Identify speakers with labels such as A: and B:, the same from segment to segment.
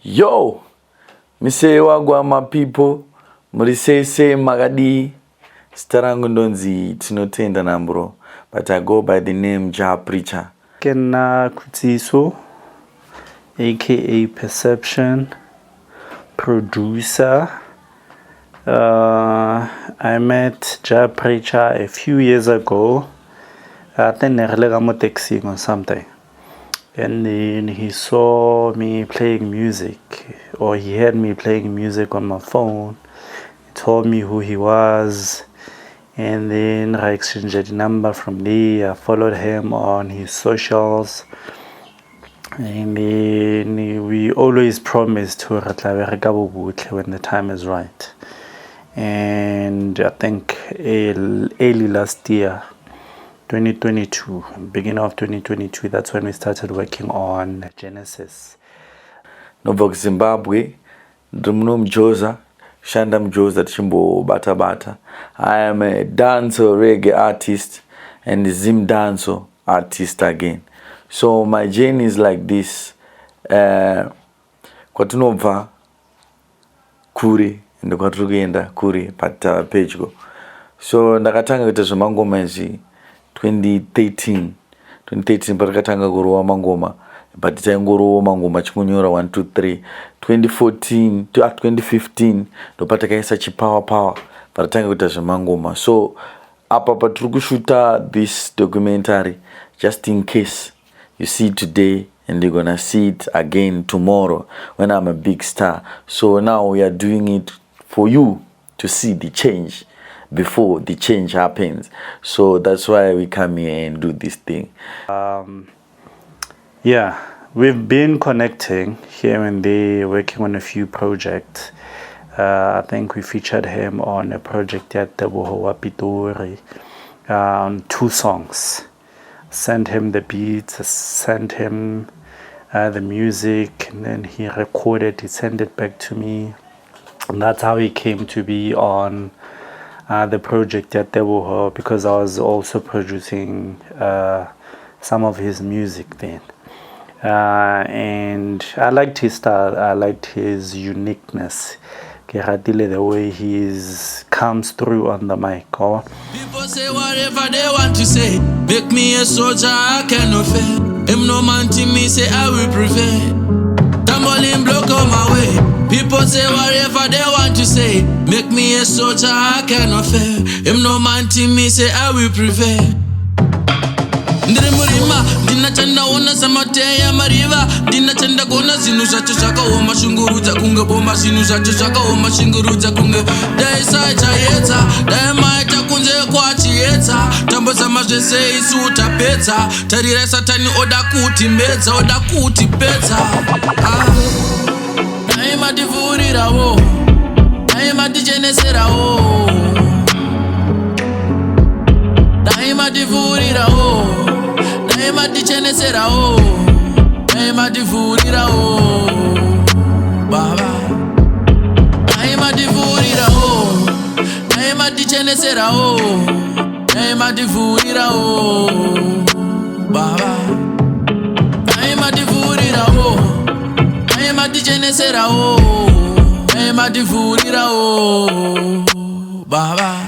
A: Yo, mise wagwa my people, murisese magadi, starangu ndonzi tinotenda nambro, but I go by the name Ja Preacher.
B: Kena Kutiso, aka Perception, producer. I met Ja Preacher a few years ago. I think I or something. And then he saw me playing music, or he heard me playing music on my phone. He told me who he was, and then I exchanged a number from there. I followed him on his socials, and then we always promised to when the time is right. And I think early last year, 2022, beginning of 2022, that's when we started working on Genesis.
A: Novok Zimbabwe, Drumnum Joza, Shandam Joza Chimbo Bata Bata. I am a dancer reggae artist and Zim dancer artist again. So my journey is like this. Kwatunova Kuri, and the Kwatrugenda Kuri, but page go. So ndakatanga kuita zvemangoma izvi 2013 patakatanga kurowa mangoma, but taingorowa mangoma chimunyora 1 2 3 2015 ndopatakaisa chipower patatanga kuita zvemangoma. So apa patiri kushuta this documentary, just in case you see it today and you're gonna see it again tomorrow when I'm a big star. So now we are doing it for you to see the change before the change happens. So that's why we come here and do this thing.
B: Yeah, we've been connecting here and there, working on a few projects. I think we featured him on a project at the Bohowa Pitori, on 2 songs. Sent him the beats, sent him the music, and then he recorded, he sent it back to me. And that's how he came to be on the project at Teboho, because I was also producing some of his music then. And I liked his style, I liked his uniqueness. The way he comes through on the mic. People
C: say whatever they want to say. Make me a soldier, I cannot fail. Him no man to me, say I will prevail. Tumbling block on my way. People say whatever they want to say. Make me a soldier, I cannot fail. Him no man to me, say I will prevail. Ndirimurima, ndinachanda ona samateya mariva. Ndinachanda kona zinu zvacho zvakaoma shungurudza kunge bomba zinu zvacho zvakaoma shungurudza kunge daisa chayetsa dai maita kunze kwachietsa tambo zamazvese isu utapedza tarira satani oda kuti medza oda kuti pedza dai mativhurirawo dai maticheneserawo dai mativhurirawo dai maticheneserawo dai mativhurirawo baba dai mativhurirawo dai maticheneserawo dai mativhurirawo baba dai mativhurirawo dai maticheneserawo dai mativhurirawo baba.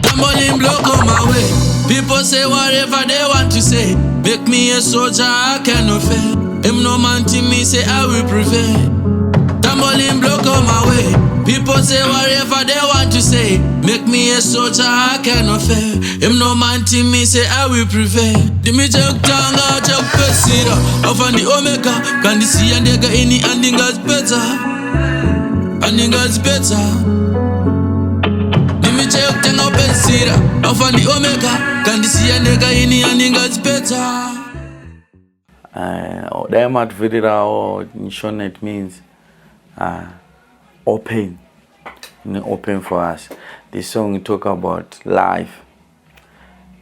C: Tumbling block on my way. People say whatever they want to say. Make me a soldier, I cannot fail. Him no man to me, say I will prevail. Tumbling block on my way. People say whatever they want to say. Make me a soldier, I cannot fail. Him no man to me, say I will prevail. Dimi check tanga, check pesira. Ofan the omega, can you see and dega ini andingas better. Andingas better. Check tanga pesira, ofan the omega, can you see and nega ini andingas better.
A: Diamond Vidira or in short it means open. Open for us. This song talk about life,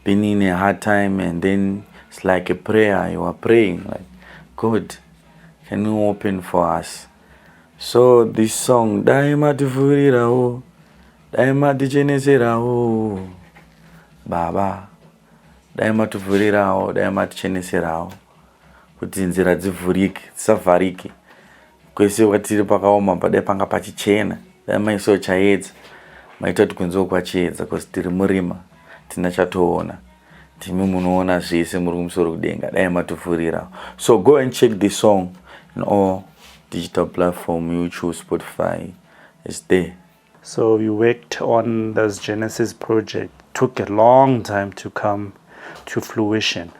A: being in a hard time, and then it's like a prayer. You are praying like, God, can you open for us? So this song, Diamond Vidira. Daima ticheneserawo baba, daima tuvhurirawo, daima ticheneserawo kuti nzira dzivhurike, dzisavharike, kwese tiri pakaoma padai panga pachichena dai maisochaedza maita kuti kunze kwachiedza cause tiri murima tina chatoona timi munoona zvese muri kumusoro kudenga dai matofurira. So go and check the song in all digital platform, YouTube, Spotify. It's there.
B: So we worked on this Genesis project. Took a long time to come to fruition.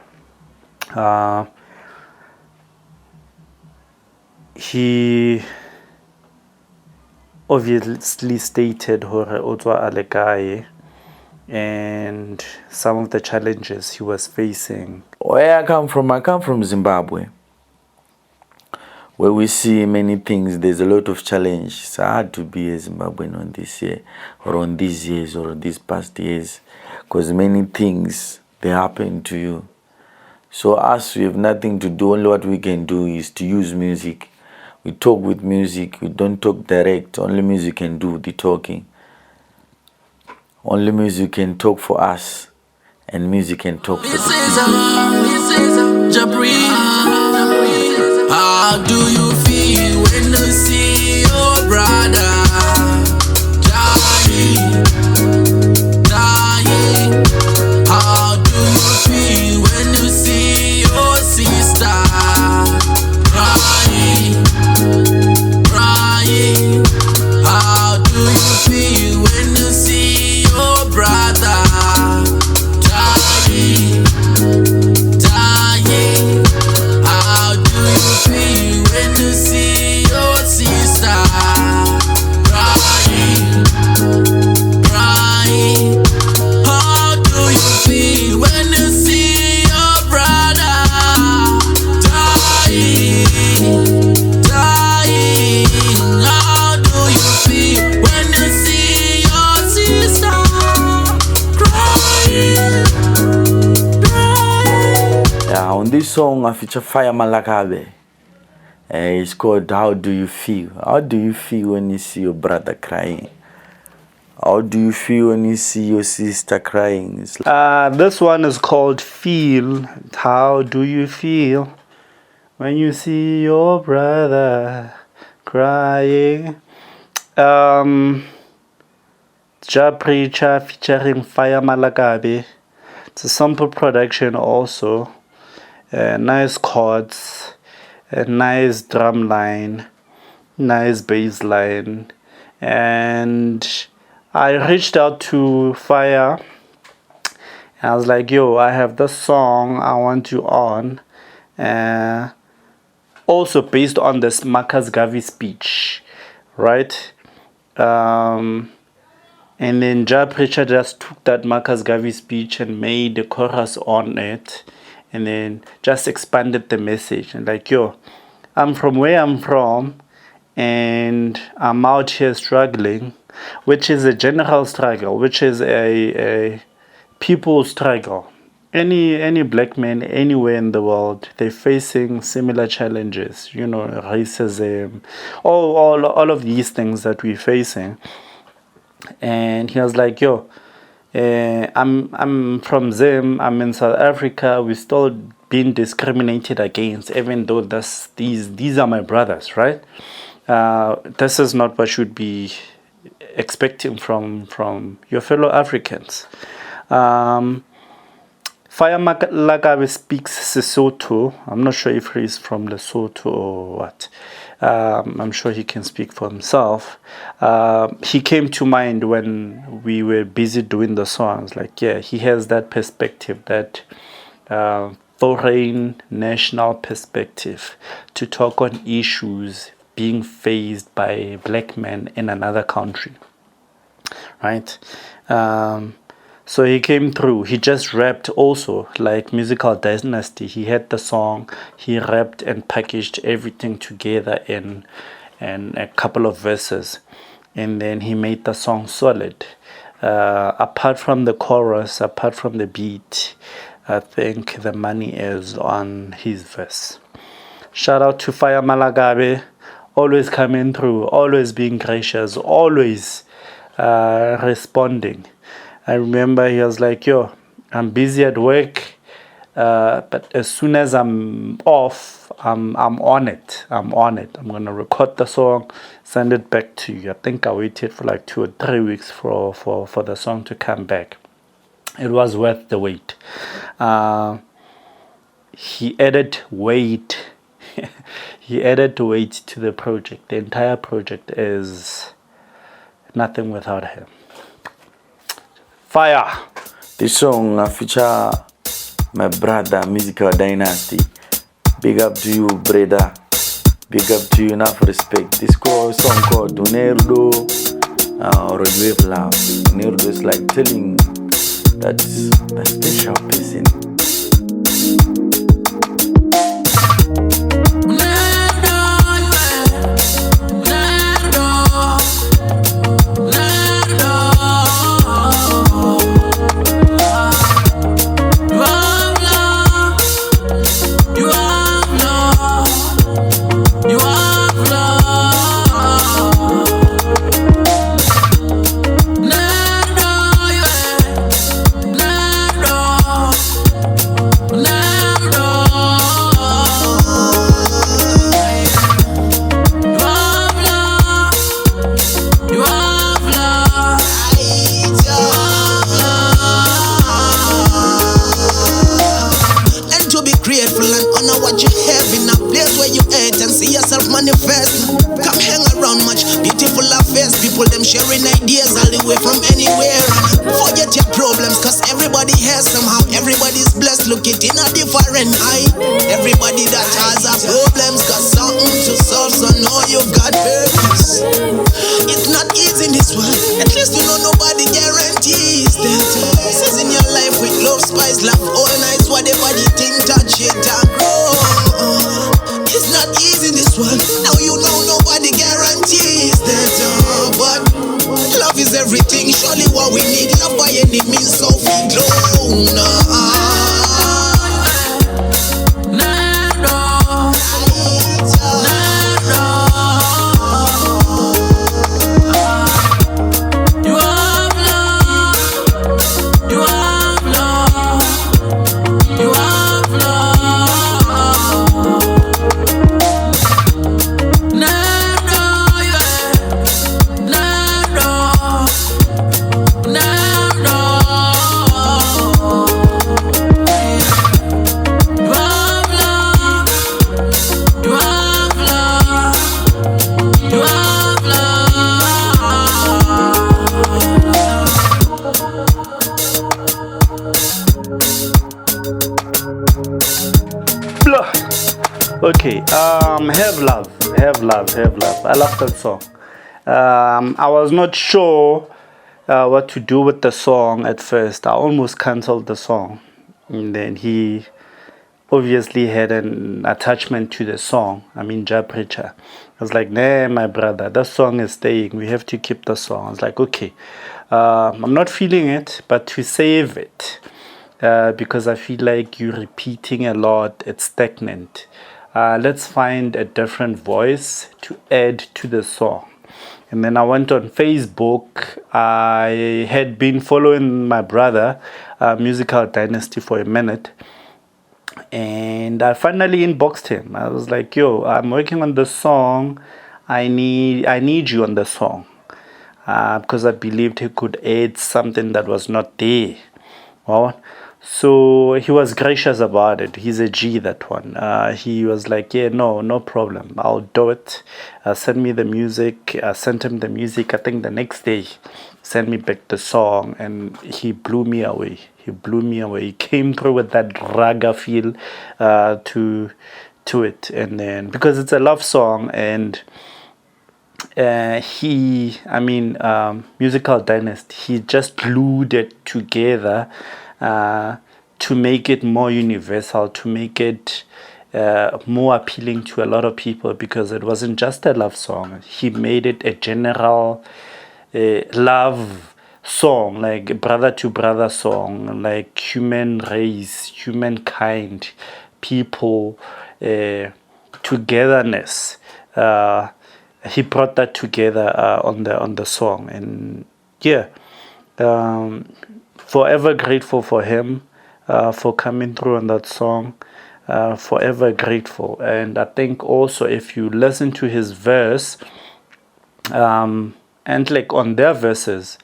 B: He obviously stated hore otwa alekaye and some of the challenges he was facing.
A: Where I come from Zimbabwe, where we see many things. There's a lot of challenge. It's hard to be a Zimbabwean on this year or on these years or these past years, because many things they happen to you. So us, we have nothing to do. Only what we can do is to use music. We talk with music. We don't talk direct. Only music can do the talking. Only music can talk for us, and music can talk for the people.
C: How do you feel when you see your brother dying? How do you feel when you see your sister crying? How do you feel when you see your brother dying? How do you feel when you see your sister crying? How do you feel when you see your brother dying? How do you feel when you see your sister crying?
A: Yeah, on this song I feature Fire Malakabe. It's called How Do You Feel? How do you feel when you see your brother crying? How do you feel when you see your sister crying? It's like,
B: This one is called Feel. How do you feel when you see your brother crying? Ja Preacher featuring Fire Malakabe. It's a sample production also. Nice chords, a nice drum line, nice bass line. And I reached out to Fire. I was like, yo, I have this song I want you on. Also based on this Marcus Garvey speech, right? And then Ja Preacher just took that Marcus Garvey speech and made the chorus on it. And then just expanded the message. And like, yo, I'm from where I'm from. And I'm out here struggling, which is a general struggle, which is a people struggle. Any black man anywhere in the world, they're facing similar challenges, you know, racism, all of these things that we're facing. And he was like, yo, I'm from Zim, I'm in South Africa, we're still being discriminated against, even though these are my brothers, right? This is not what you'd be expecting from your fellow Africans. Fire Malakabe speaks Sesotho. I'm not sure if he's from Lesotho or what. I'm sure he can speak for himself. He came to mind when we were busy doing the songs. Like, yeah, he has that perspective, that foreign national perspective to talk on issues being faced by black men in another country, right? So he came through. He just rapped also, like Musical Dynasty. He had the song, he rapped and packaged everything together in a couple of verses. And then he made the song solid. Apart from the chorus, apart from the beat, I think the money is on his verse. Shout out to Fire Malakabe, always coming through, always being gracious, always responding. I remember he was like, yo, I'm busy at work, but as soon as I'm off, I'm on it. I'm gonna record the song, send it back to you. I think I waited for like 2 or 3 weeks for the song to come back. It was worth the wait. He added weight. He added weight to the project. The entire project is nothing without him. Fire.
A: This song feature my brother, Musical Dynasty. Big up to you, brother. Big up to you, enough respect. This song called Unerdo or Wave Love. Unerdo is like telling that a special person.
C: Manifest. Come hang around much beautiful affairs. People them sharing ideas all the way from anywhere. Forget your problems, cause everybody has somehow. Everybody's blessed, look it in a different eye. Everybody that has a problems got something to solve, so know you've got purpose. It's not easy in this world, at least you know nobody guarantees that. This in your life with love, spice, love all nights. Whatever the thing touch it and grow. It's not easy in this world. Now you know nobody guarantees that. But love is everything. Surely what we need. Love by any means. So we glow.
B: Okay, have love. I love that song. I was not sure what to do with the song at first. I almost cancelled the song, and then he obviously had an attachment to the song. I mean, Ja Preacher. I was like, nah, my brother, that song is staying. We have to keep the song. I was like, okay, I'm not feeling it, but to save it, because I feel like you're repeating a lot. It's stagnant. Let's find a different voice to add to the song. And then I went on Facebook. I had been following my brother, Musical Dynasty, for a minute. And I finally inboxed him. I was like, yo, I'm working on the song. I need you on the song. Because I believed he could add something that was not there. Well, so he was gracious about it. He's a G, that one. He was like, yeah, no problem. I'll do it. Send me the music. I sent him the music. I think the next day, sent me back the song, and he blew me away. He came through with that raga feel to it. And then, because it's a love song, and Musical Dynasty, he just glued it together to make it more universal, to make it more appealing to a lot of people, because it wasn't just a love song. He made it a general love song, like brother to brother song, like human race, humankind, people, togetherness. He brought that together on the song, and yeah, forever grateful for him for coming through on that song. forever grateful. And I think also if you listen to his verse, and like on their verses,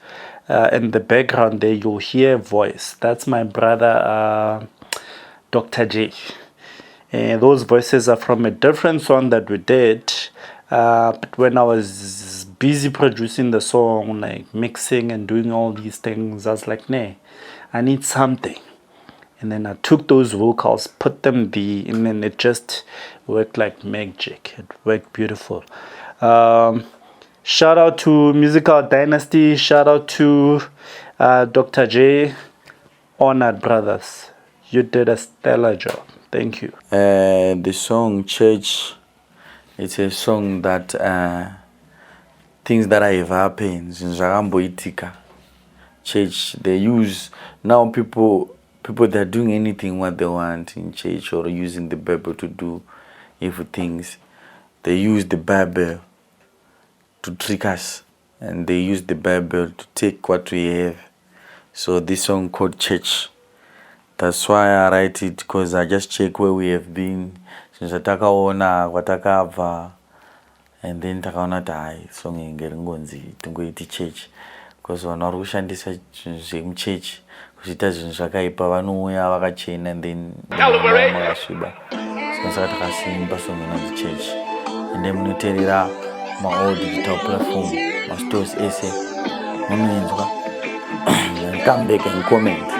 B: in the background there you'll hear a voice. That's my brother Dr. J. Those voices are from a different song that we did, but when I was busy producing the song, like mixing and doing all these things, I was like, nah, I need something. And then I took those vocals, put them there, and then it just worked like magic. It worked beautiful. Shout out to Musical Dynasty. Shout out to Dr. J. Honored brothers. You did a stellar job. Thank you.
A: The song Church, it's a song that things that have happened in Zaramboitika church. They use now people that are doing anything what they want in church or using the Bible to do evil things. They use the Bible to trick us, and they use the Bible to take what we have. So this song called Church, that's why I write it, because I just check where we have been since atakaona watakava, and then takaona tai song ingeringonzi tungoiti church, because vanori kushandisa zvemuchechi kuchiita zvinhu zvakaipa vanouya vakachena, and then makasviba. Saka takasimba song inonzi Church, and then munoteerera all digital platform, stores ese munoinzwa. Come back and comment.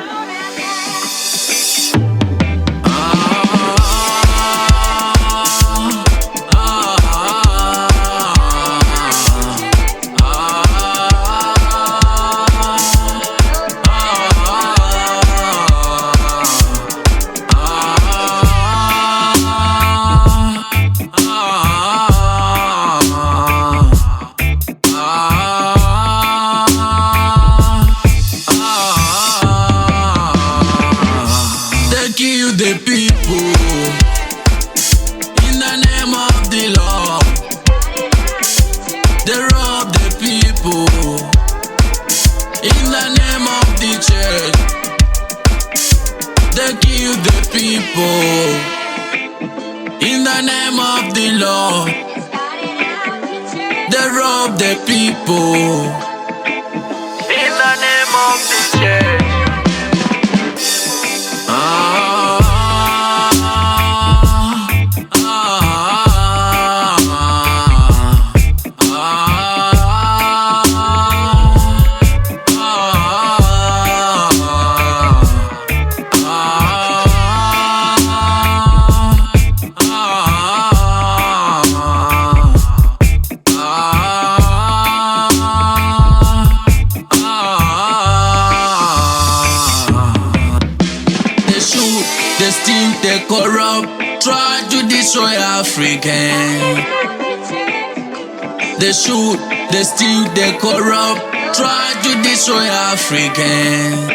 C: The people in the name of the Lord, they rob the people in the name of the church, they kill the people in the name of the Lord, they rob the people in the name of the church. They steal, they corrupt, try to destroy African. They shoot, they steal, they corrupt, try to destroy African.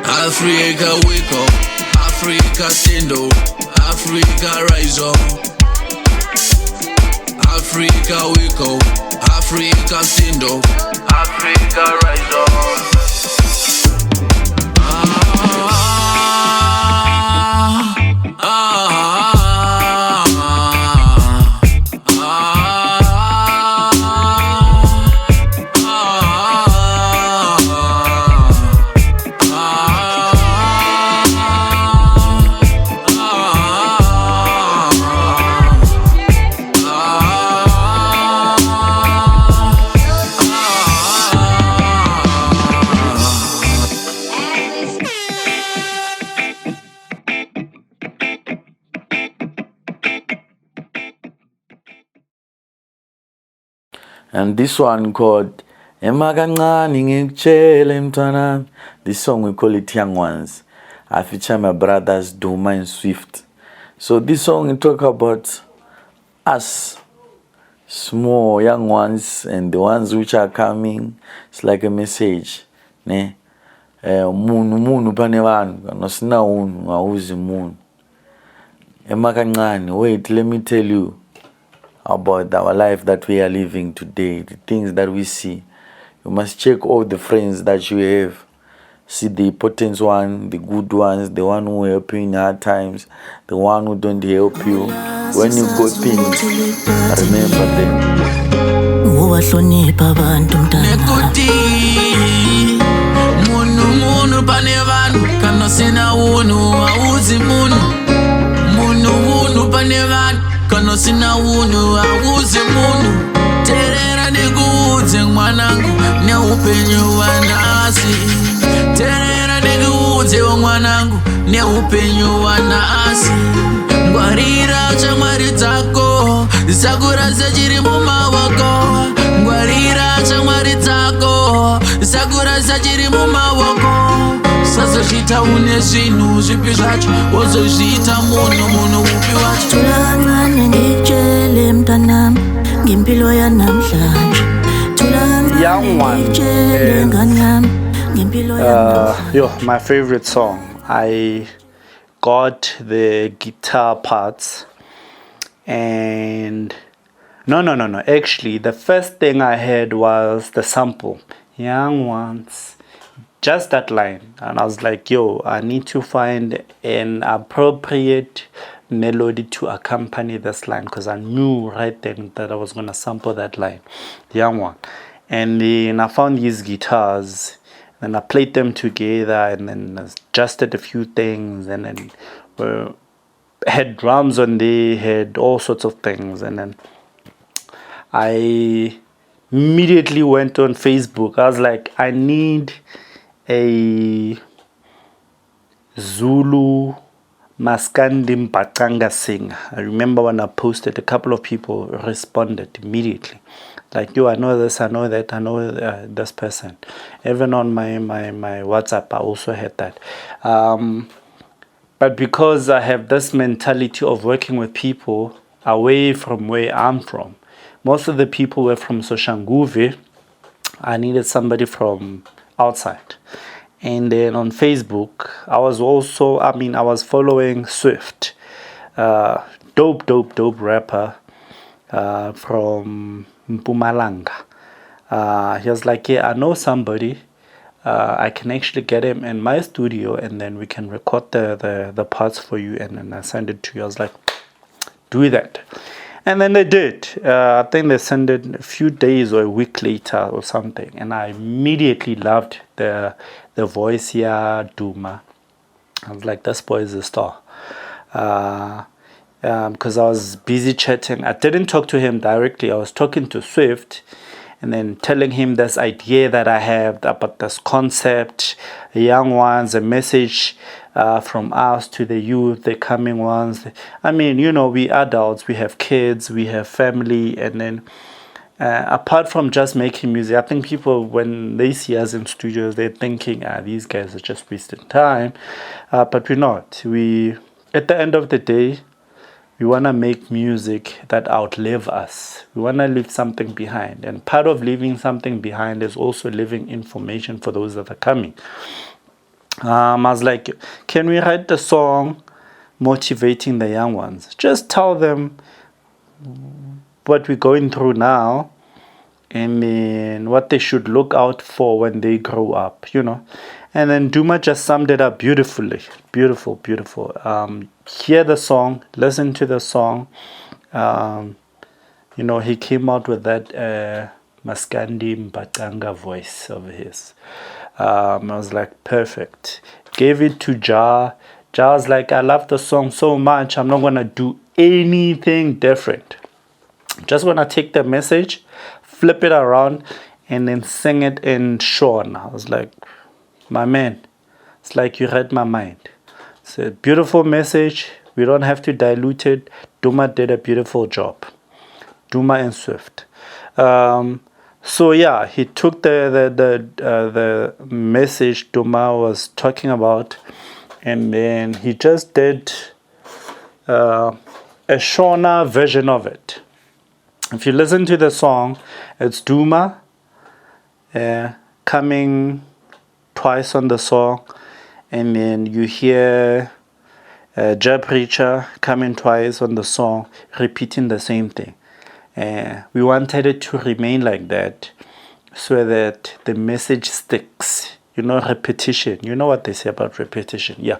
C: Africa wake up, Africa stand up, Africa rise up. Africa wake up, Africa stand up, Africa rise up.
A: And this one called Emagancane ngikuchele mntwana. This song we call it Young Ones. I feature my brothers Duma and Swift. So this song talk about us, small young ones, and the ones which are coming. It's like a message, ne? Munu pane vanhu kanosina unhu hauzi munhu. Emagancane, wait, let me tell you about our life that we are living today, the things that we see. You must check all the friends that you have. see the important one, the good ones, the one who help you in hard times, the one who don't help you. When you go things, remember them.
C: Nekuti munu pane vanhu kana sina unhu hauzi munhu pane vanhu kana sina unhu hauzi munhu. Terera ndikuudze mwanangu neupenyu wanhasi. Terera ndikuudze mwanangu neupenyu wanhasi. Ngwarira shamwari dzako zisakurasa chiri mumawoko. Ngwarira shamwari dzako zisakurasa chiri mumawoko. Sazozvita une zvinhu zvipi zvacho wozozviita munhu upi wacho.
D: Tulangane ndijele mntanam ngempilo yanamhlanje. Tulangane ndijele nganyam ngempilo yanamhlanje.
B: Yo, my favorite song. I got the guitar parts and no. Actually, the first thing I heard was the sample, Young Ones. Just that line. And I was like, yo, I need to find an appropriate melody to accompany this line, because I knew right then that I was going to sample that line, Young One. And then I found these guitars and I played them together and then adjusted a few things and then had drums on there, had all sorts of things. And then I immediately went on Facebook. I was like, I need a Zulu Maskandi Mpatanga singer. I remember when I posted, a couple of people responded immediately. Like, yo, I know this, I know that, I know this person. Even on my WhatsApp, I also had that. But because I have this mentality of working with people away from where I'm from, most of the people were from Soshanguve. I needed somebody from outside. And then on Facebook, I was following Swift, dope rapper from Mpumalanga. He was like, yeah, I know somebody. I can actually get him in my studio and then we can record the parts for you and then I send it to you. I was like, do that. And then they did. I think they sent it a few days or a week later or something. And I immediately loved the voice here, Duma. I was like, this boy is a star. Because I was busy chatting. I didn't talk to him directly. I was talking to Swift and then telling him this idea that I have about this concept, Young Ones, a message from us to the youth, the coming ones. I mean, you know, we adults, we have kids, we have family, and then apart from just making music, I think people, when they see us in studios, they're thinking, these guys are just wasting time. But we're not. At the end of the day, we want to make music that outlive us. We want to leave something behind. And part of leaving something behind is also leaving information for those that are coming. I was like, can we write the song motivating the young ones? Just tell them what we're going through now and then what they should look out for when they grow up, you know. And then Duma just summed it up beautifully. Beautiful. Hear the song, listen to the song. You know, he came out with that Maskandi Mbatanga voice of his. I was like, perfect. Gave it to Ja. Ja was like, I love the song so much, I'm not going to do anything different. Just going to take the message, flip it around, and then sing it in Shona. I was like, my man, it's like you read my mind. It's a beautiful message. We don't have to dilute it. Duma did a beautiful job. Duma and Swift. So yeah, he took the message Duma was talking about, and then he just did a Shona version of it. If you listen to the song, it's Duma coming twice on the song, and then you hear Preacher coming twice on the song, repeating the same thing. We wanted it to remain like that so that the message sticks. repetition. You know what they say about repetition. Yeah.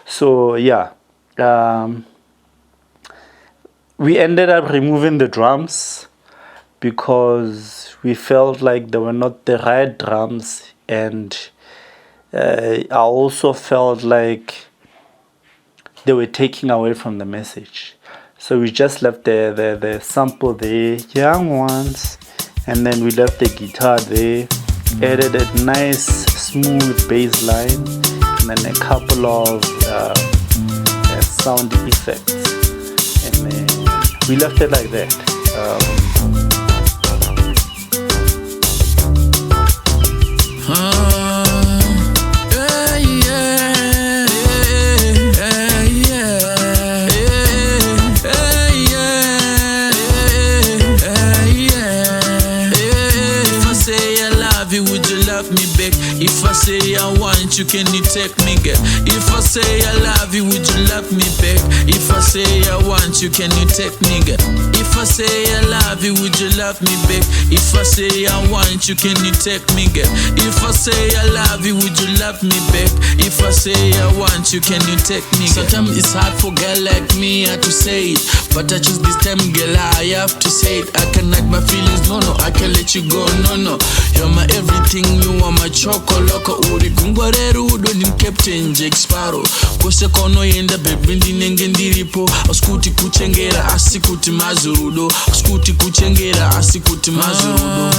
B: So, yeah. We ended up removing the drums because we felt like they were not the right drums, and I also felt like they were taking away from the message. So we just left the sample there, young ones, and then we left the guitar there, added a nice smooth bass line, and then a couple of sound effects, and then we left it like that.
C: If I say I want you, can you take me, girl? If I say I love you, would you love me back? If I say I want you, can you take me, girl? If I say I love you, would you love me back? If I say I want you, can you take me, girl? If I say I love you, would you love me back? If I say I want you, can you take me, girl? Sometimes it's hard for a girl like me to say it, but I choose this time, girl, I have to say it. I can hide my feelings, no, I can let you go, no. You're my everything, you are my chocolate. Uri kungwarero udo ni Captain Jack Sparrow. Kose kono yenda baby ndinenge ndiripo. Asikuti kuchengera asikuti mazurudo. Asikuti kuchengera asikuti mazurudo.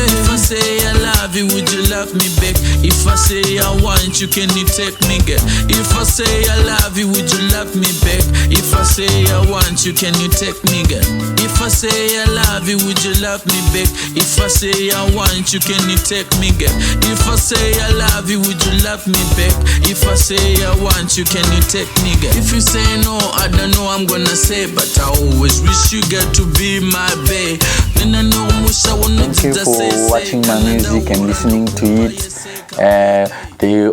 C: If I say I love you, would you love me back? If I say I want you, can you take me, girl? If I say I love you, would you love me back? If I say I want you, can you take me, girl? If I say I love you, would you love me back? If I say I want you, can you take me, girl? If I say I love you, would you love me back? If I say I want you, can you take me, girl? If you say no, I don't know I'm gonna say, but I always wish you get to be my babe. Then I know
A: thank you for watching my music and listening to it.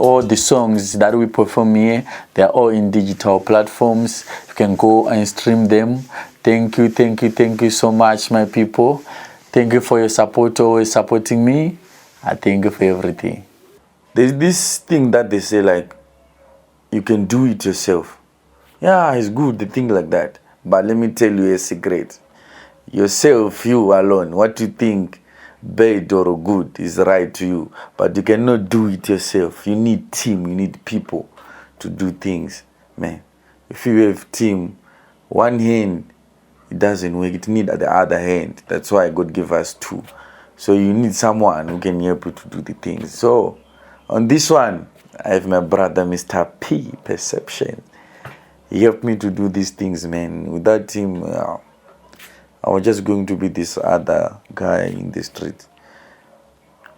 A: All the songs that we perform here, they are all in digital platforms. You can go and stream them. Thank you so much, my people. Thank you for your support, always supporting me. I thank you for everything. There's this thing that they say, like, you can do it yourself. Yeah, it's good, the thing like that. But let me tell you a secret. Yourself, you alone, what you think bad or good is right to you, but you cannot do it yourself. You need team, you need people to do things, man. If you have team, one hand, it doesn't work. It needs the other hand. That's why God gave us two. So you need someone who can help you to do the things. So on this one, I have my brother, Mr. P, Percepxions. He helped me to do these things, man. Without him, I was just going to be this other guy in the street.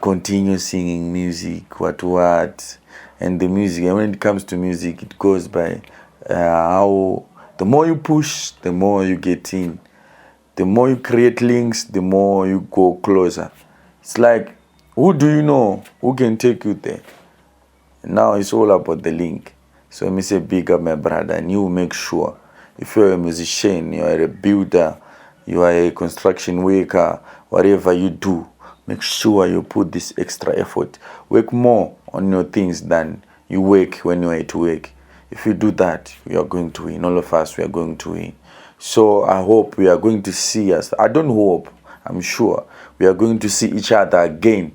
A: Continue singing music, what. And the music, and when it comes to music, it goes by how the more you push, the more you get in. The more you create links, the more you go closer. It's like, who do you know who can take you there? Now it's all about the link. So let me say big up my brother, and you make sure, if you're a musician, you're a builder, you are a construction worker, whatever you do, make sure you put this extra effort. Work more on your things than you work when you are at work. If you do that, we are going to win. All of us, we are going to win. So I hope we are going to see us. I don't hope, I'm sure we are going to see each other again.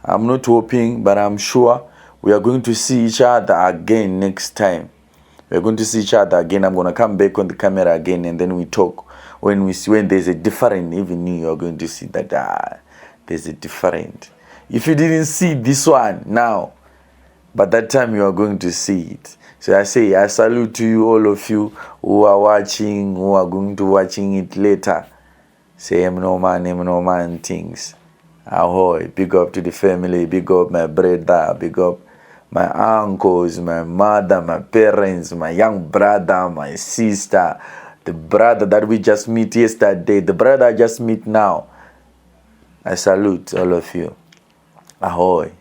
A: I'm not hoping, but I'm sure we are going to see each other again next time. We are going to see each other again. I'm going to come back on the camera again, and then we talk. When there's a different, even you are going to see that there's a different. If you didn't see this one now, but that time you are going to see it. So I say, I salute to you, all of you who are watching, who are going to watching it later. Say, I'm no man things. Ahoy, big up to the family, big up my brother, big up my uncles, my mother, my parents, my young brother, my sister, the brother that we just met yesterday, the brother I just meet now. I salute all of you. Ahoy.